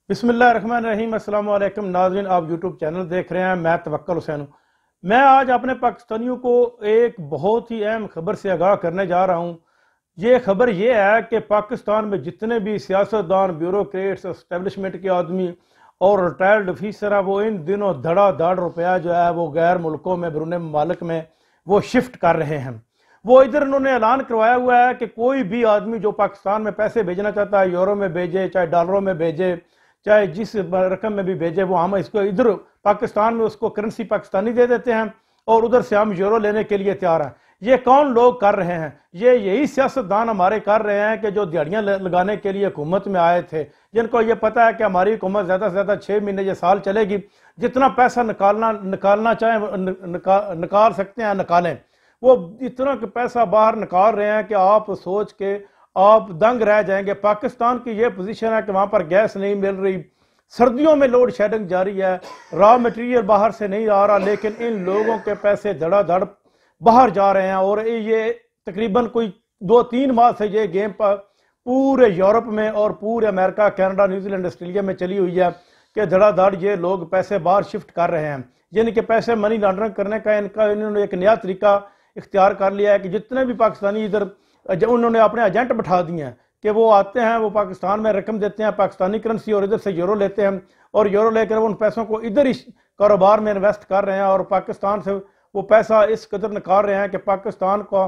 बिस्मिल्लाहिर्रहमानिर्रहीम। अस्सलाम वालेकुम नाज़रीन, आप यूट्यूब चैनल देख रहे हैं। मैं तवक्कुल हुसैन हूँ। मैं आज अपने पाकिस्तानियों को एक बहुत ही अहम खबर से आगाह करने जा रहा हूँ। ये खबर ये है कि पाकिस्तान में जितने भी सियासतदान, ब्यूरोक्रेट्स, एस्टेब्लिशमेंट के आदमी और रिटायर्ड ऑफिसर हैं, वो इन दिनों धड़ाधड़ रुपया जो है वो गैर मुल्कों में, बैरून ममालिक में वो शिफ्ट कर रहे हैं। वो इधर उन्होंने ऐलान करवाया हुआ है कि कोई भी आदमी जो पाकिस्तान में पैसे भेजना चाहता है, यूरो में भेजे, चाहे डॉलरों में भेजे, चाहे जिस रकम में भी भेजे, वो हम इसको इधर पाकिस्तान में उसको करेंसी पाकिस्तानी दे देते हैं और उधर से हम यूरो लेने के लिए तैयार हैं। ये कौन लोग कर रहे हैं? ये यही सियासतदान हमारे कर रहे हैं कि जो दिहाड़ियां लगाने के लिए हुकूमत में आए थे, जिनको ये पता है कि हमारी हुकूमत ज़्यादा से ज़्यादा 6 महीने या साल चलेगी, जितना पैसा निकालना चाहें निकाल सकते हैं, निकालें। वो इतना पैसा बाहर निकाल रहे हैं कि आप सोच के आप दंग रह जाएंगे। पाकिस्तान की ये पोजीशन है कि वहाँ पर गैस नहीं मिल रही, सर्दियों में लोड शेडिंग जारी है, रॉ मटेरियल बाहर से नहीं आ रहा, लेकिन इन लोगों के पैसे धड़ाधड़ बाहर जा रहे हैं। और ये तकरीबन कोई 2-3 माह से ये गेम पर पूरे यूरोप में और पूरे अमेरिका, कनाडा, न्यूजीलैंड, ऑस्ट्रेलिया में चली हुई है कि धड़ाधड़ ये लोग पैसे बाहर शिफ्ट कर रहे हैं। यानी कि पैसे मनी लॉन्ड्रिंग करने का इन्होंने एक नया तरीका इख्तियार कर लिया है कि जितने भी पाकिस्तानी इधर उन्होंने अपने एजेंट बैठा दिए हैं कि वो आते हैं, वो पाकिस्तान में रकम देते हैं पाकिस्तानी करेंसी और इधर से यूरो लेते हैं, और यूरो लेकर उन पैसों को इधर ही कारोबार में इन्वेस्ट कर रहे हैं और पाकिस्तान से वो पैसा इस कदर निकाल रहे हैं कि पाकिस्तान का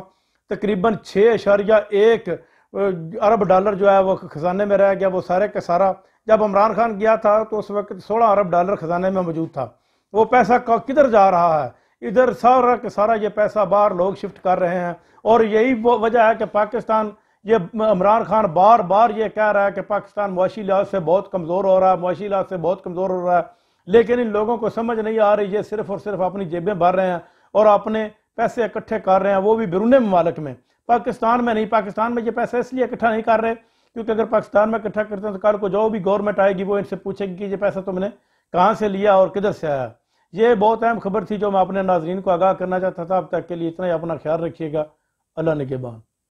तकरीबन 6.1 अरब डॉलर जो है वो खजाने में रह गया। वो सारे का सारा, जब इमरान खान गया था तो उस वक्त 16 अरब डॉलर खजाने में मौजूद था। वो पैसा किधर जा रहा है? इधर सारा का सारा ये पैसा बाहर लोग शिफ्ट कर रहे हैं। और यही वजह है कि पाकिस्तान, ये इमरान खान बार बार ये कह रहा है कि पाकिस्तान मुआशी लिहाज से बहुत कमज़ोर हो रहा है, मुआशी लिहाज से बहुत कमज़ोर हो रहा है, लेकिन इन लोगों को समझ नहीं आ रही। ये सिर्फ और सिर्फ अपनी जेबें भर रहे हैं और अपने पैसे इकट्ठे कर रहे हैं, वो भी बैरून ममालिक में, पाकिस्तान में नहीं। पाकिस्तान में ये पैसा इसलिए इकट्ठा नहीं कर रहे क्योंकि अगर पाकिस्तान में इकट्ठा करते हैं तो कल को जो भी गवर्नमेंट आएगी वो इनसे पूछेगी कि ये पैसा तुमने कहाँ से लिया और किधर से आया। ये बहुत अहम खबर थी जो मैं अपने नाजरीन को आगाह करना चाहता था। अब तक के लिए इतना ही। अपना ख्याल रखिएगा। अल्लाह निगहबान।